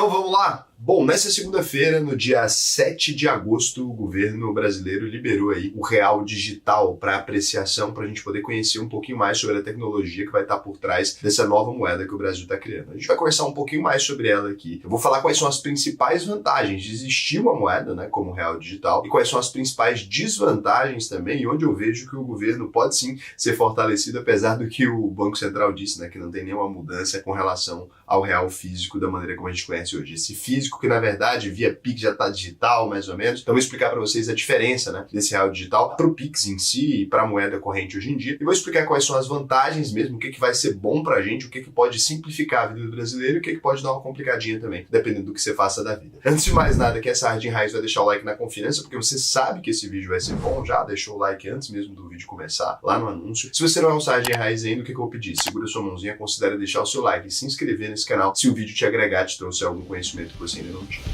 Então vamos lá? Bom, nessa segunda-feira, no dia 7 de agosto, o governo brasileiro liberou aí o real digital para apreciação, para a gente poder conhecer um pouquinho mais sobre a tecnologia que vai estar por trás dessa nova moeda que o Brasil está criando. A gente vai conversar um pouquinho mais sobre ela aqui. Eu vou falar quais são as principais vantagens de existir uma moeda, né, como real digital, e quais são as principais desvantagens também, e onde eu vejo que o governo pode sim ser fortalecido, apesar do que o Banco Central disse, né, que não tem nenhuma mudança com relação ao real físico da maneira como a gente conhece hoje. Esse físico que, na verdade, via Pix já está digital, mais ou menos. Então, eu vou explicar para vocês a diferença, né, desse real digital para o Pix em si e para a moeda corrente hoje em dia. E vou explicar quais são as vantagens mesmo, o que vai ser bom para a gente, o que pode simplificar a vida do brasileiro e o que pode dar uma complicadinha também, dependendo do que você faça da vida. Antes de mais nada, que essa Hard em Raiz vai deixar o like na confiança, porque você sabe que esse vídeo vai ser bom, já deixou o like antes mesmo do vídeo começar, lá no anúncio. Se você não é um Hard em Raiz ainda, o que eu vou pedir? Segura sua mãozinha, considere deixar o seu like e se inscrever nesse canal se o vídeo te agregar, te trouxe algum conhecimento que você ainda não tinha.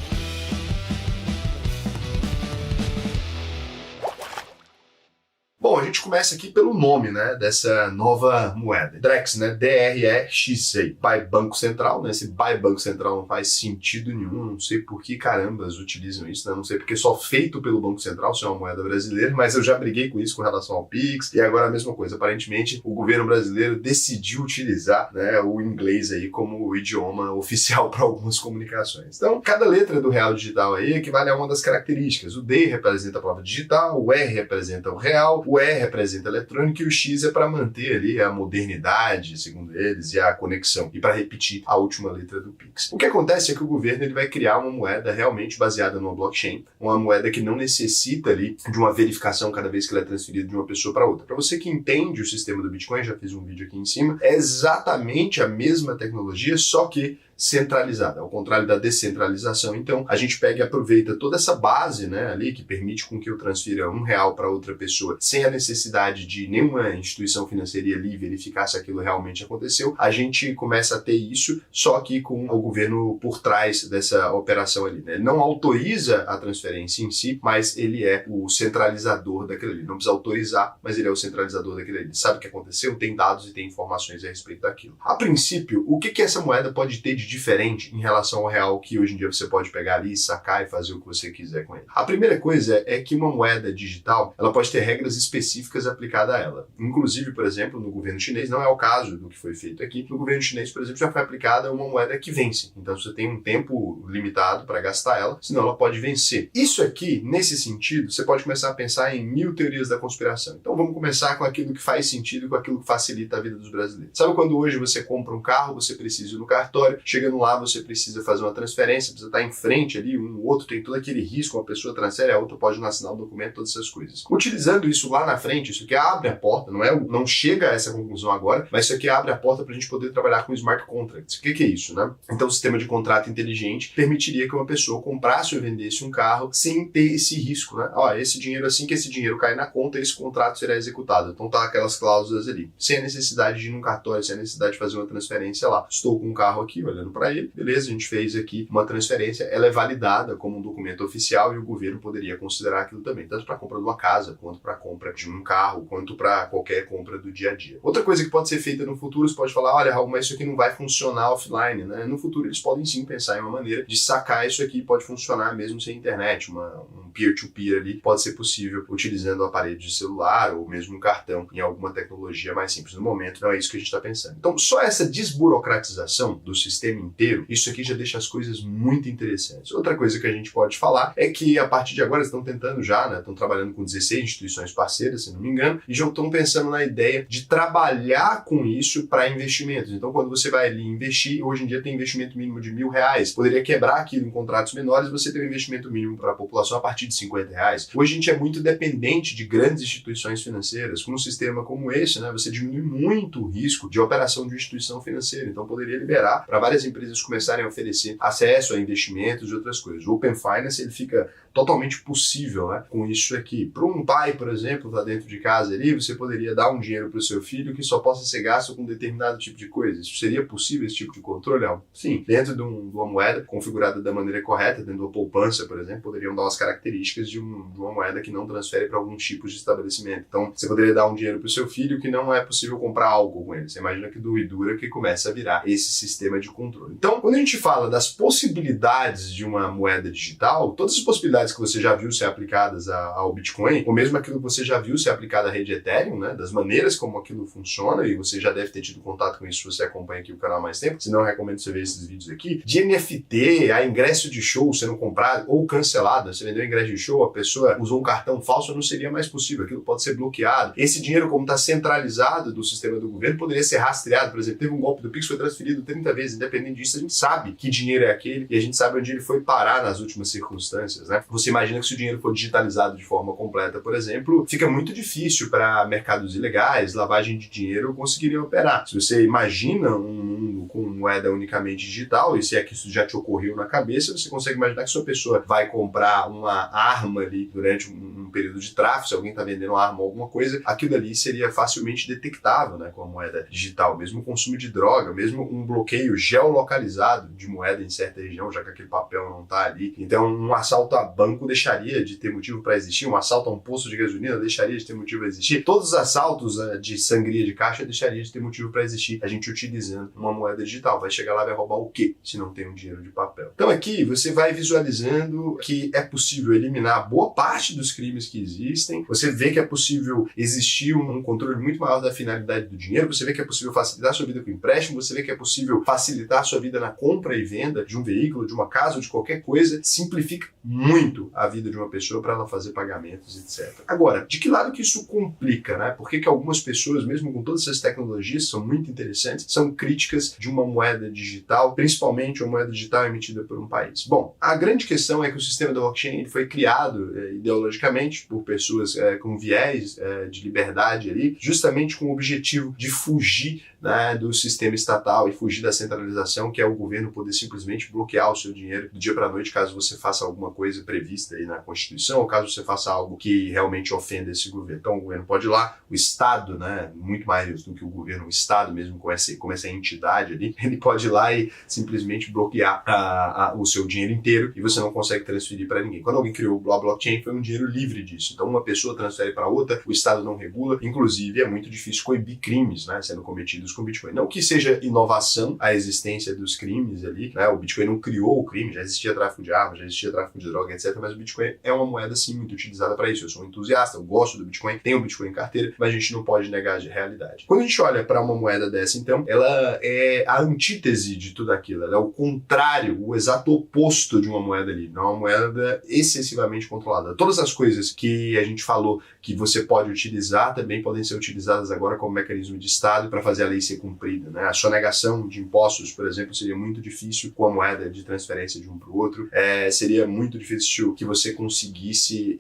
Bom, a gente começa aqui pelo nome, né, dessa nova moeda. Drex, né, DREX, by Banco Central, né, esse by Banco Central não faz sentido nenhum, não sei por que carambas utilizam isso, né, não sei porque só feito pelo Banco Central, se é uma moeda brasileira, mas eu já briguei com isso com relação ao Pix, e agora a mesma coisa, aparentemente o governo brasileiro decidiu utilizar, né, o inglês aí como o idioma oficial para algumas comunicações. Então, cada letra do real digital aí equivale a uma das características. O D representa a palavra digital, o R representa o real, o E representa eletrônico e o X é para manter ali a modernidade, segundo eles, e a conexão, e para repetir a última letra do Pix. O que acontece é que o governo ele vai criar uma moeda realmente baseada no blockchain, uma moeda que não necessita ali de uma verificação cada vez que ela é transferida de uma pessoa para outra. Para você que entende o sistema do Bitcoin, já fiz um vídeo aqui em cima, é exatamente a mesma tecnologia, só que centralizada, ao contrário da descentralização. Então, a gente pega e aproveita toda essa base, né, ali, que permite com que eu transfira R$1 para outra pessoa, sem a necessidade de nenhuma instituição financeira ali verificar se aquilo realmente aconteceu. A gente começa a ter isso, só que com o governo por trás dessa operação ali, né? Ele não autoriza a transferência em si, mas ele é o centralizador daquilo ali. Não precisa autorizar, mas ele é o centralizador daquilo ali. Ele sabe o que aconteceu, tem dados e tem informações a respeito daquilo. A princípio, o que essa moeda pode ter de diferente em relação ao real que hoje em dia você pode pegar ali, sacar e fazer o que você quiser com ele? A primeira coisa é que uma moeda digital, ela pode ter regras específicas aplicadas a ela. Inclusive, por exemplo, no governo chinês, não é o caso do que foi feito aqui, no governo chinês, por exemplo, já foi aplicada uma moeda que vence. Então você tem um tempo limitado para gastar ela, senão ela pode vencer. Isso aqui, nesse sentido, você pode começar a pensar em 1000 teorias da conspiração. Então vamos começar com aquilo que faz sentido e com aquilo que facilita a vida dos brasileiros. Sabe quando hoje você compra um carro, você precisa ir no cartório, chegando lá, você precisa fazer uma transferência, precisa estar em frente ali, o outro tem todo aquele risco, uma pessoa transfere, a outra pode não assinar o documento, todas essas coisas. Utilizando isso lá na frente, isso aqui abre a porta, não chega a essa conclusão agora, mas isso aqui abre a porta para a gente poder trabalhar com smart contracts. O que é isso, né? Então, o sistema de contrato inteligente permitiria que uma pessoa comprasse ou vendesse um carro sem ter esse risco, né? Ó, esse dinheiro, assim que esse dinheiro cair na conta, esse contrato será executado. Então, tá aquelas cláusulas ali. Sem a necessidade de ir num cartório, sem a necessidade de fazer uma transferência lá. Estou com um carro aqui, olhando para ele, beleza, a gente fez aqui uma transferência, ela é validada como um documento oficial e o governo poderia considerar aquilo também, tanto para a compra de uma casa, quanto para a compra de um carro, quanto para qualquer compra do dia a dia. Outra coisa que pode ser feita no futuro, você pode falar, olha, Raul, mas isso aqui não vai funcionar offline, né? No futuro eles podem sim pensar em uma maneira de sacar isso aqui, pode funcionar mesmo sem internet, um peer-to-peer ali, pode ser possível utilizando o aparelho de celular ou mesmo um cartão em alguma tecnologia mais simples. No momento, não é isso que a gente está pensando. Então, só essa desburocratização do sistema inteiro, isso aqui já deixa as coisas muito interessantes. Outra coisa que a gente pode falar é que a partir de agora eles estão tentando já, né, estão trabalhando com 16 instituições parceiras, se não me engano, e já estão pensando na ideia de trabalhar com isso para investimentos. Então, quando você vai ali investir, hoje em dia tem investimento mínimo de R$1.000, poderia quebrar aquilo em contratos menores, você tem um investimento mínimo para a população a partir de R$50. Hoje a gente é muito dependente de grandes instituições financeiras. Com um sistema como esse, né, você diminui muito o risco de operação de uma instituição financeira. Então, poderia liberar para várias empresas começarem a oferecer acesso a investimentos e outras coisas. O Open Finance, ele fica totalmente possível, né, com isso aqui. Para um pai, por exemplo, está dentro de casa ali, você poderia dar um dinheiro para o seu filho que só possa ser gasto com determinado tipo de coisa. Isso seria possível, esse tipo de controle? Sim. Dentro de uma moeda configurada da maneira correta, dentro de uma poupança, por exemplo, poderiam dar umas características características de uma moeda que não transfere para alguns tipos de estabelecimento. Então, você poderia dar um dinheiro para o seu filho que não é possível comprar álcool com ele. Você imagina que do e dura que começa a virar esse sistema de controle. Então, quando a gente fala das possibilidades de uma moeda digital, todas as possibilidades que você já viu ser aplicadas ao Bitcoin, ou mesmo aquilo que você já viu ser aplicado à rede Ethereum, né, das maneiras como aquilo funciona, e você já deve ter tido contato com isso se você acompanha aqui o canal há mais tempo, se não, eu recomendo você ver esses vídeos aqui, de NFT, a ingresso de show sendo comprado ou cancelado. Você vendeu ingresso de show, a pessoa usou um cartão falso, não seria mais possível, aquilo pode ser bloqueado. Esse dinheiro, como está centralizado do sistema do governo, poderia ser rastreado. Por exemplo, teve um golpe do Pix, foi transferido 30 vezes, independente disso, a gente sabe que dinheiro é aquele e a gente sabe onde ele foi parar nas últimas circunstâncias, né? Você imagina que se o dinheiro for digitalizado de forma completa, por exemplo, fica muito difícil para mercados ilegais, lavagem de dinheiro conseguirem operar. Se você imagina um mundo com moeda unicamente digital, e se é que isso já te ocorreu na cabeça, você consegue imaginar que se uma pessoa vai comprar uma arma ali durante um período de tráfico, se alguém está vendendo uma arma ou alguma coisa, aquilo ali seria facilmente detectável, né, com a moeda digital. Mesmo o consumo de droga, mesmo um bloqueio geolocalizado de moeda em certa região, já que aquele papel não está ali. Então, um assalto a banco deixaria de ter motivo para existir, um assalto a um posto de gasolina deixaria de ter motivo para existir, todos os assaltos de sangria de caixa deixaria de ter motivo para existir, a gente utilizando uma moeda digital. Vai chegar lá e vai roubar o quê, se não tem um dinheiro de papel? Então aqui você vai visualizando que é possível eliminar boa parte dos crimes que existem, você vê que é possível existir um controle muito maior da finalidade do dinheiro, você vê que é possível facilitar a sua vida com empréstimo, você vê que é possível facilitar a sua vida na compra e venda de um veículo, de uma casa ou de qualquer coisa, simplifica muito a vida de uma pessoa para ela fazer pagamentos, etc. Agora, de que lado que isso complica, né? Por que algumas pessoas, mesmo com todas essas tecnologias, são muito interessantes, são críticas de uma moeda digital, principalmente uma moeda digital emitida por um país? Bom, a grande questão é que o sistema da blockchain foi criado ideologicamente por pessoas com viés de liberdade ali, justamente com o objetivo de fugir, né, do sistema estatal e fugir da centralização, que é o governo poder simplesmente bloquear o seu dinheiro do dia para a noite, caso você faça alguma coisa prevista aí na Constituição, ou caso você faça algo que realmente ofenda esse governo. Então o governo pode ir lá, o Estado, né, muito mais do que o governo, o Estado mesmo com essa entidade ali, ele pode ir lá e simplesmente bloquear o seu dinheiro inteiro e você não consegue transferir para ninguém. Quando alguém criou a blockchain, foi um dinheiro livre disso. Então uma pessoa transfere para outra, o Estado não regula, inclusive é muito difícil coibir crimes, né, sendo cometidos com Bitcoin. Não que seja inovação a existência dos crimes ali, né? O Bitcoin não criou o crime, já existia tráfico de armas, já existia tráfico de droga, etc. Mas o Bitcoin é uma moeda, sim, muito utilizada para isso. Eu sou um entusiasta, eu gosto do Bitcoin, tenho o Bitcoin em carteira, mas a gente não pode negar a realidade. Quando a gente olha para uma moeda dessa, então, ela é a antítese de tudo aquilo, ela é o contrário, o exato oposto de uma moeda livre, não é uma moeda excessivamente controlada. Todas as coisas que a gente falou que você pode utilizar também podem ser utilizadas agora como mecanismo de Estado para fazer a lei ser cumprida, né? A sonegação de impostos, por exemplo, seria muito difícil com a moeda de transferência de um para o outro. Seria muito difícil que você conseguisse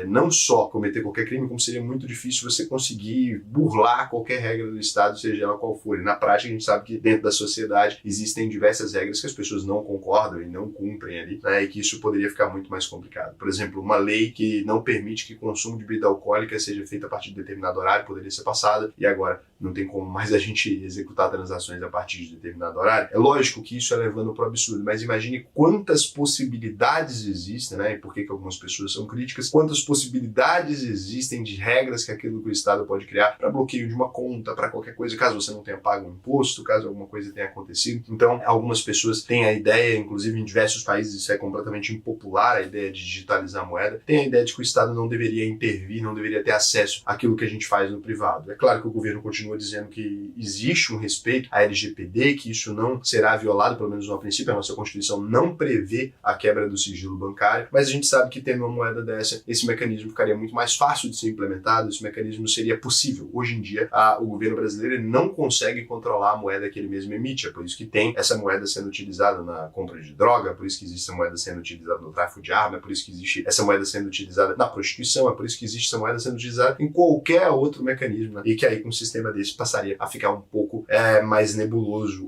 não só cometer qualquer crime, como seria muito difícil você conseguir burlar qualquer regra do Estado, seja ela qual for. E na prática, a gente sabe que dentro da sociedade existem diversas regras que as pessoas não concordam e não cumprem ali, né? E que isso poderia ficar muito mais complicado. Por exemplo, uma lei que não permite que o consumo de bebida alcoólica seja feito a partir de determinado horário poderia ser passada e agora não tem como mais a gente executar transações a partir de determinado horário. É lógico que isso é levando para o absurdo, mas imagine quantas possibilidades existem, né? E por que algumas pessoas são críticas, quantas possibilidades existem de regras que aquilo que o Estado pode criar para bloqueio de uma conta, para qualquer coisa, caso você não tenha pago um imposto, caso alguma coisa tenha acontecido. Então, algumas pessoas têm a ideia, inclusive em diversos países isso é completamente impopular, a ideia de digitalizar a moeda, tem a ideia de que o Estado não deveria intervir, não deveria ter acesso àquilo que a gente faz no privado. É claro que o governo continua dizendo que existe um respeito à LGPD, que isso não será violado, pelo menos no princípio, a nossa Constituição não prevê a quebra do sigilo bancário, mas a gente sabe que tendo uma moeda dessa, esse mecanismo ficaria muito mais fácil de ser implementado, esse mecanismo seria possível. Hoje em dia, o governo brasileiro não consegue controlar a moeda que ele mesmo emite, é por isso que tem essa moeda sendo utilizada na compra de droga, é por isso que existe essa moeda sendo utilizada no tráfico de arma, é por isso que existe essa moeda sendo utilizada na prostituição, é por isso que existe essa moeda sendo utilizada em qualquer outro mecanismo, né? E que aí com um sistema desse passaria a ficar um pouco mais nebuloso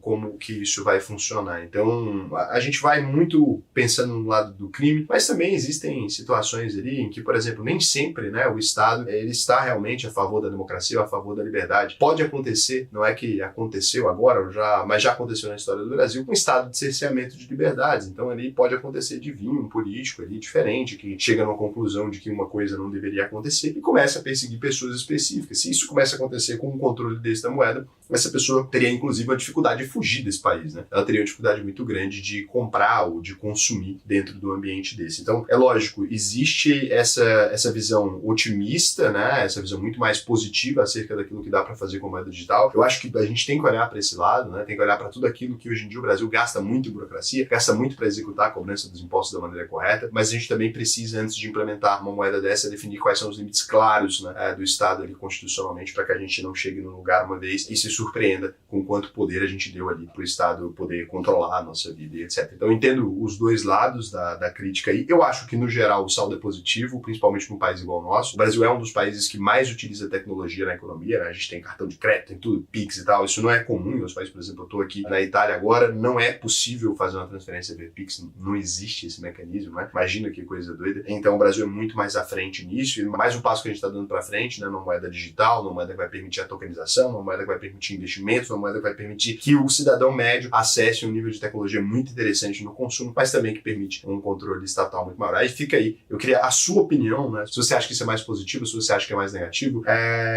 como que isso vai funcionar. Então a gente vai muito pensando no lado do crime, mas também existem situações ali em que, por exemplo, nem sempre, né, o Estado ele está realmente a favor da democracia ou a favor da liberdade. Pode acontecer, não é que aconteceu agora, mas já aconteceu na história do Brasil, um estado de cerceamento de liberdades. Então ali pode acontecer de vir um político político ali diferente, que chega numa conclusão de que uma coisa não deveria acontecer e começa a perseguir pessoas específicas. Se isso começa a acontecer com um controle desse da moeda, essa pessoa teria inclusive uma dificuldade de fugir desse país, né? Ela teria uma dificuldade muito grande de comprar ou de consumir dentro do ambiente desse. Então, é lógico, existe essa visão otimista, né? Essa visão muito mais positiva acerca daquilo que dá para fazer com a moeda digital. Eu acho que a gente tem que olhar para esse lado, né? Tem que olhar para tudo aquilo que hoje em dia o Brasil gasta muito em burocracia, gasta muito para executar a cobrança dos impostos da maneira correta, mas a gente também precisa, antes de implementar uma moeda dessa, definir quais são os limites claros, né, do Estado ali constitucionalmente, para que a gente não chegue num lugar uma vez e se surpreenda com quanto poder a gente deu ali para o Estado poder controlar a nossa vida e etc. Então eu entendo os dois lados da crítica aí. Eu acho que no geral o saldo é positivo, principalmente num país igual ao nosso. O Brasil é um dos países que mais utiliza tecnologia na economia, né? A gente tem cartão de crédito, tem tudo, Pix e tal. Isso não é comum em outros países. Por exemplo, eu estou aqui na Itália agora, não é possível fazer uma transferência via Pix, não existe esse mecanismo, né? Imagina que coisa doida. Então o Brasil é muito mais à frente nisso, e mais um passo que a gente está dando para frente, né? Numa moeda digital, numa moeda que vai permitir a tokenização, numa moeda que vai permitir investimentos, uma moeda que vai permitir que o cidadão médio acesse um nível de tecnologia muito interessante no consumo, mas também que permite um controle estatal muito maior. Aí fica aí, eu queria a sua opinião, né? Se você acha que isso é mais positivo, se você acha que é mais negativo.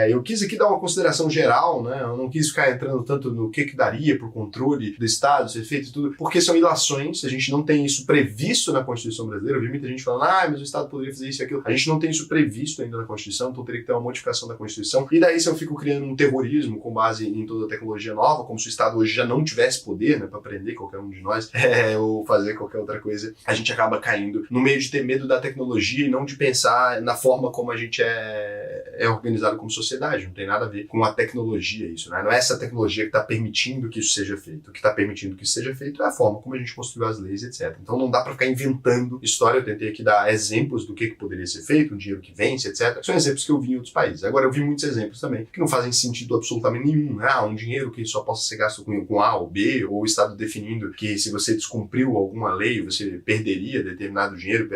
Eu quis aqui dar uma consideração geral, né? Eu não quis ficar entrando tanto no que daria para o controle do Estado ser feito e tudo, porque são ilações, a gente não tem isso previsto na Constituição brasileira. Eu vi muita gente falando, mas o Estado poderia fazer isso e aquilo. A gente não tem isso previsto ainda na Constituição, então teria que ter uma modificação da Constituição. E daí se eu fico criando um terrorismo com base em toda a tecnologia nova, como se o Estado hoje já não tivesse poder, né, para prender qualquer um de nós, ou fazer qualquer outra coisa, a gente acaba caindo no meio de ter medo da tecnologia e não de pensar na forma como a gente é organizado como sociedade. Não tem nada a ver com a tecnologia isso, né? Não é essa tecnologia que está permitindo que isso seja feito. O que está permitindo que isso seja feito é a forma como a gente construiu as leis, etc. Então não dá para ficar inventando história. Eu tentei aqui dar exemplos do que poderia ser feito, um dinheiro que vence, etc. São exemplos que eu vi em outros países. Agora eu vi muitos exemplos também que não fazem sentido absolutamente nenhum. Um dinheiro que só possa ser gasto com A ou B, ou o Estado definindo que se você descumpriu alguma lei, você perderia determinado dinheiro.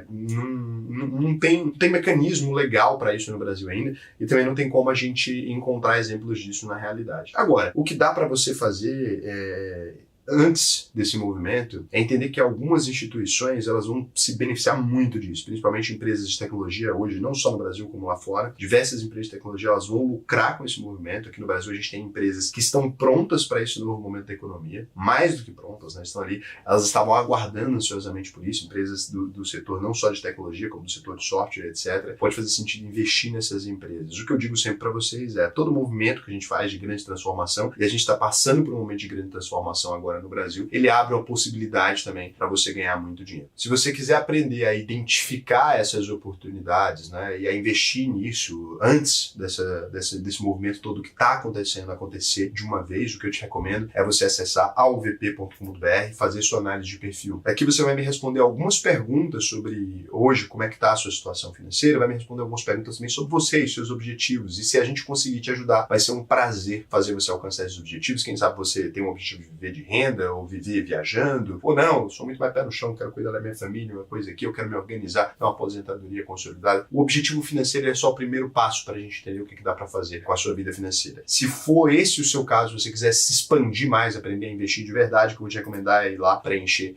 Não tem mecanismo legal para isso no Brasil ainda, e também não tem como a gente encontrar exemplos disso na realidade. Agora, o que dá para você fazer antes desse movimento é entender que algumas instituições elas vão se beneficiar muito disso, principalmente empresas de tecnologia hoje, não só no Brasil como lá fora. Diversas empresas de tecnologia elas vão lucrar com esse movimento. Aqui no Brasil a gente tem empresas que estão prontas para esse novo momento da economia, mais do que prontas, né? Estão ali, elas estavam aguardando ansiosamente por isso. Empresas do setor não só de tecnologia, como do setor de software, etc. Pode fazer sentido investir nessas empresas. O que eu digo sempre para vocês é todo movimento que a gente faz de grande transformação, e a gente está passando por um momento de grande transformação agora no Brasil, ele abre uma possibilidade também para você ganhar muito dinheiro. Se você quiser aprender a identificar essas oportunidades, né, e a investir nisso antes desse movimento todo que está acontecendo acontecer de uma vez, o que eu te recomendo é você acessar alvp.com.br, fazer sua análise de perfil. Aqui você vai me responder algumas perguntas sobre hoje, como é que está a sua situação financeira, vai me responder algumas perguntas também sobre você e seus objetivos, e se a gente conseguir te ajudar, vai ser um prazer fazer você alcançar esses objetivos. Quem sabe você tem um objetivo de viver de renda, ou viver viajando, ou não, eu sou muito mais pé no chão, quero cuidar da minha família, uma coisa aqui, eu quero me organizar, ter uma aposentadoria consolidada. O objetivo financeiro é só o primeiro passo para a gente entender o que dá para fazer com a sua vida financeira. Se for esse o seu caso, você quiser se expandir mais, aprender a investir de verdade, o que eu vou te recomendar é ir lá preencher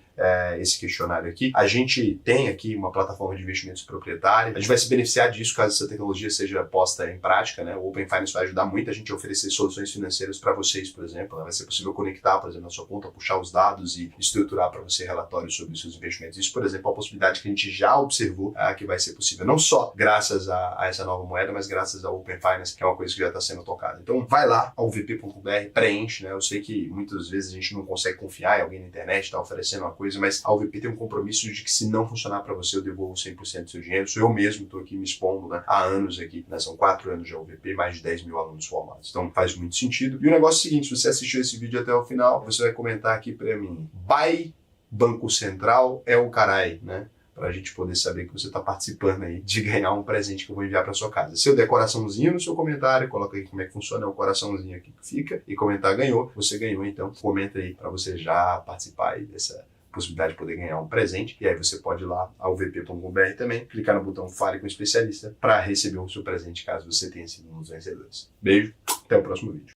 esse questionário aqui. A gente tem aqui uma plataforma de investimentos proprietária, a gente vai se beneficiar disso caso essa tecnologia seja posta em prática, né? O Open Finance vai ajudar muito a gente a oferecer soluções financeiras para vocês, por exemplo, né? Vai ser possível conectar, por exemplo, na sua conta, puxar os dados e estruturar para você relatórios sobre os seus investimentos. Isso, por exemplo, é uma possibilidade que a gente já observou que vai ser possível, não só graças a essa nova moeda, mas graças ao Open Finance, que é uma coisa que já está sendo tocada. Então, vai lá, alvp.com.br, preenche, né? Eu sei que muitas vezes a gente não consegue confiar em alguém na internet, está oferecendo uma coisa, mas a AlvP tem um compromisso de que se não funcionar para você, eu devolvo 100% do seu dinheiro. Sou eu mesmo, estou aqui me expondo, né, há anos aqui, né, são 4 anos de AlvP, mais de 10 mil alunos formados. Então faz muito sentido. E o negócio é o seguinte, se você assistiu esse vídeo até o final, você vai comentar aqui para mim, Buy Banco Central é o carai, né? Para a gente poder saber que você está participando aí de ganhar um presente que eu vou enviar para sua casa. Se eu der coraçãozinho no seu comentário, coloca aí como é que funciona, é o coraçãozinho aqui que fica, e comentar ganhou, você ganhou, então comenta aí para você já participar aí dessa possibilidade de poder ganhar um presente, e aí você pode ir lá ao vp.com.br também, clicar no botão Fale com o Especialista para receber o seu presente caso você tenha sido um dos vencedores. Beijo, até o próximo vídeo.